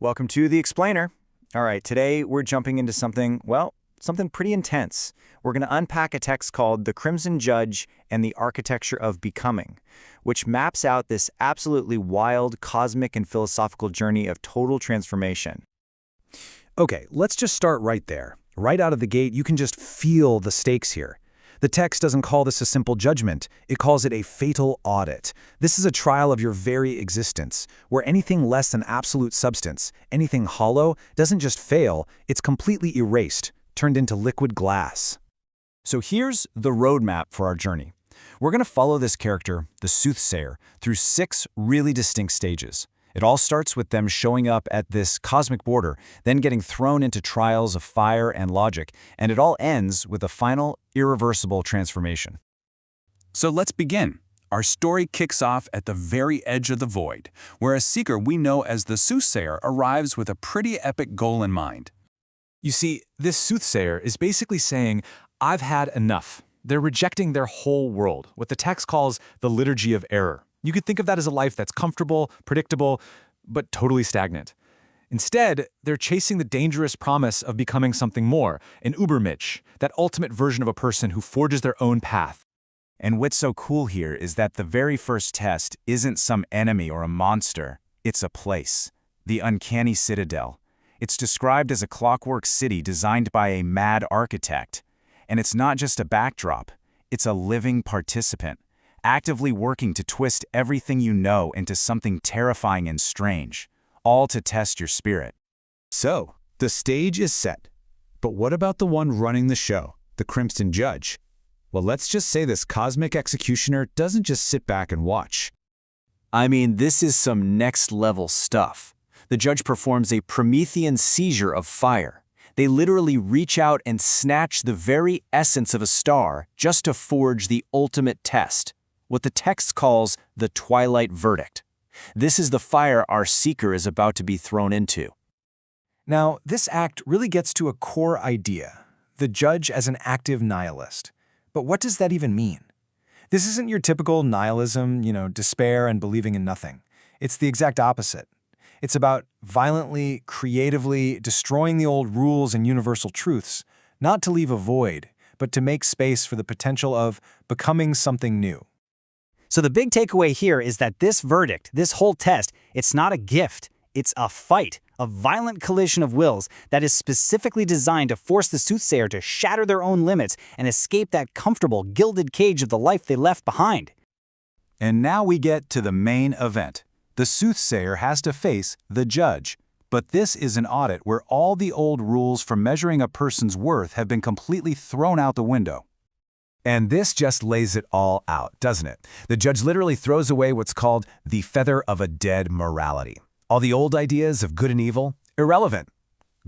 Welcome to The Explainer. All right, today we're jumping into something pretty intense. We're going to unpack a text called The Crimson Judge and the Architecture of Becoming, which maps out this absolutely wild cosmic and philosophical journey of total transformation. Okay, let's just start right there. Right out of the gate, you can just feel the stakes here. The text doesn't call this a simple judgment, it calls it a fatal audit. This is a trial of your very existence, where anything less than absolute substance, anything hollow, doesn't just fail, it's completely erased, turned into liquid glass. So here's the roadmap for our journey. We're going to follow this character, the Soothsayer, through 6 really distinct stages. It all starts with them showing up at this cosmic border, then getting thrown into trials of fire and logic, and it all ends with a final, irreversible transformation. So let's begin. Our story kicks off at the very edge of the void, where a seeker we know as the Soothsayer arrives with a pretty epic goal in mind. You see, this Soothsayer is basically saying, I've had enough. They're rejecting their whole world, what the text calls the liturgy of error. You could think of that as a life that's comfortable, predictable, but totally stagnant. Instead, they're chasing the dangerous promise of becoming something more, an Übermensch, that ultimate version of a person who forges their own path. And what's so cool here is that the very first test isn't some enemy or a monster, it's a place, the Uncanny Citadel. It's described as a clockwork city designed by a mad architect. And it's not just a backdrop, it's a living participant, actively working to twist everything you know into something terrifying and strange, all to test your spirit. So, the stage is set. But what about the one running the show, the Crimson Judge? Well, let's just say this cosmic executioner doesn't just sit back and watch. I mean, this is some next-level stuff. The judge performs a Promethean seizure of fire. They literally reach out and snatch the very essence of a star just to forge the ultimate test, what the text calls the Twilight Verdict. This is the fire our seeker is about to be thrown into. Now, this act really gets to a core idea, the judge as an active nihilist. But what does that even mean? This isn't your typical nihilism, despair and believing in nothing. It's the exact opposite. It's about violently, creatively destroying the old rules and universal truths, not to leave a void, but to make space for the potential of becoming something new. So the big takeaway here is that this verdict, this whole test, it's not a gift. It's a fight, a violent collision of wills that is specifically designed to force the Soothsayer to shatter their own limits and escape that comfortable, gilded cage of the life they left behind. And now we get to the main event. The Soothsayer has to face the judge. But this is an audit where all the old rules for measuring a person's worth have been completely thrown out the window. And this just lays it all out, doesn't it? The judge literally throws away what's called the feather of a dead morality. All the old ideas of good and evil, irrelevant,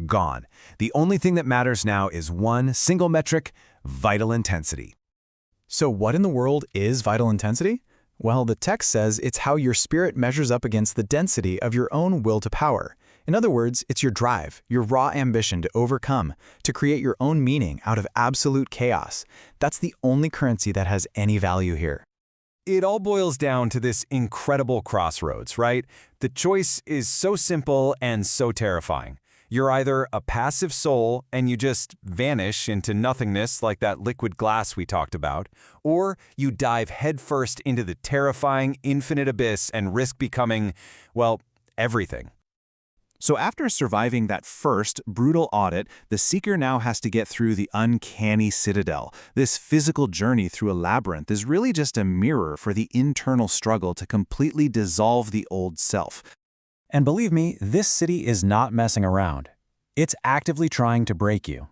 gone. The only thing that matters now is one single metric, vital intensity. So what in the world is vital intensity? Well, the text says it's how your spirit measures up against the density of your own will to power. In other words, it's your drive, your raw ambition to overcome, to create your own meaning out of absolute chaos. That's the only currency that has any value here. It all boils down to this incredible crossroads, right? The choice is so simple and so terrifying. You're either a passive soul and you just vanish into nothingness like that liquid glass we talked about, or you dive headfirst into the terrifying infinite abyss and risk becoming, well, everything. So after surviving that first brutal audit, the seeker now has to get through the Uncanny Citadel. This physical journey through a labyrinth is really just a mirror for the internal struggle to completely dissolve the old self. And believe me, this city is not messing around. It's actively trying to break you.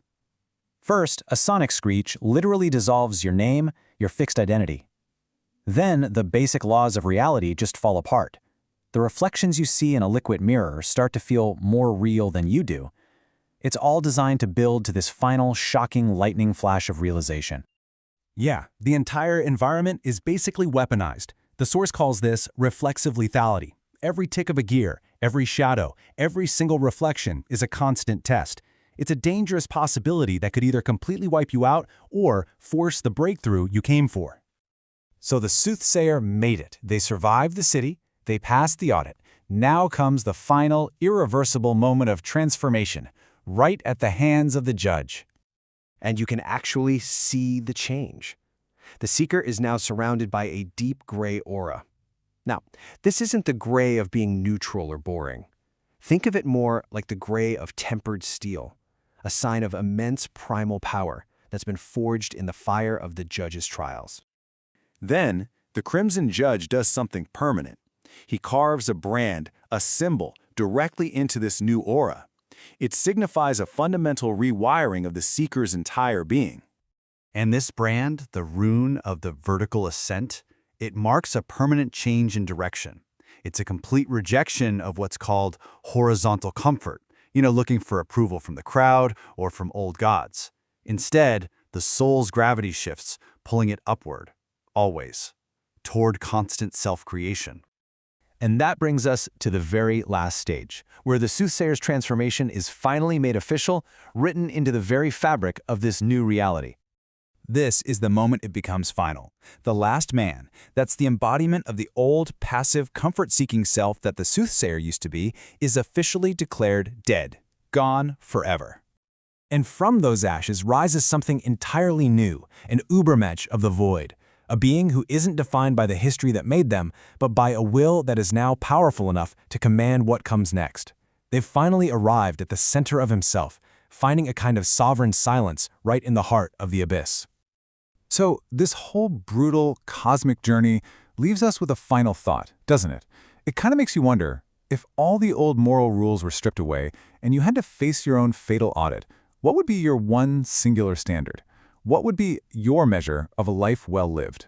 First, a sonic screech literally dissolves your name, your fixed identity. Then, the basic laws of reality just fall apart. The reflections you see in a liquid mirror start to feel more real than you do. It's all designed to build to this final, shocking lightning flash of realization. Yeah, the entire environment is basically weaponized. The source calls this reflexive lethality. Every tick of a gear, every shadow, every single reflection is a constant test. It's a dangerous possibility that could either completely wipe you out or force the breakthrough you came for. So the Soothsayer made it. They survived the city, they passed the audit. Now comes the final, irreversible moment of transformation, right at the hands of the judge. And you can actually see the change. The seeker is now surrounded by a deep gray aura. Now, this isn't the gray of being neutral or boring. Think of it more like the gray of tempered steel, a sign of immense primal power that's been forged in the fire of the judge's trials. Then, the Crimson Judge does something permanent. He carves a brand, a symbol, directly into this new aura. It signifies a fundamental rewiring of the seeker's entire being. And this brand, the rune of the vertical ascent, it marks a permanent change in direction. It's a complete rejection of what's called horizontal comfort, looking for approval from the crowd or from old gods. Instead, the soul's gravity shifts, pulling it upward, always, toward constant self-creation. And that brings us to the very last stage, where the soothsayer's transformation is finally made official, written into the very fabric of this new reality. This is the moment it becomes final. The last man, that's the embodiment of the old, passive, comfort-seeking self that the soothsayer used to be, is officially declared dead, gone forever. And from those ashes rises something entirely new, an Übermensch of the void, a being who isn't defined by the history that made them, but by a will that is now powerful enough to command what comes next. They've finally arrived at the center of himself, finding a kind of sovereign silence right in the heart of the abyss. So this whole brutal, cosmic journey leaves us with a final thought, doesn't it? It kind of makes you wonder, if all the old moral rules were stripped away and you had to face your own fatal audit, what would be your one singular standard? What would be your measure of a life well lived?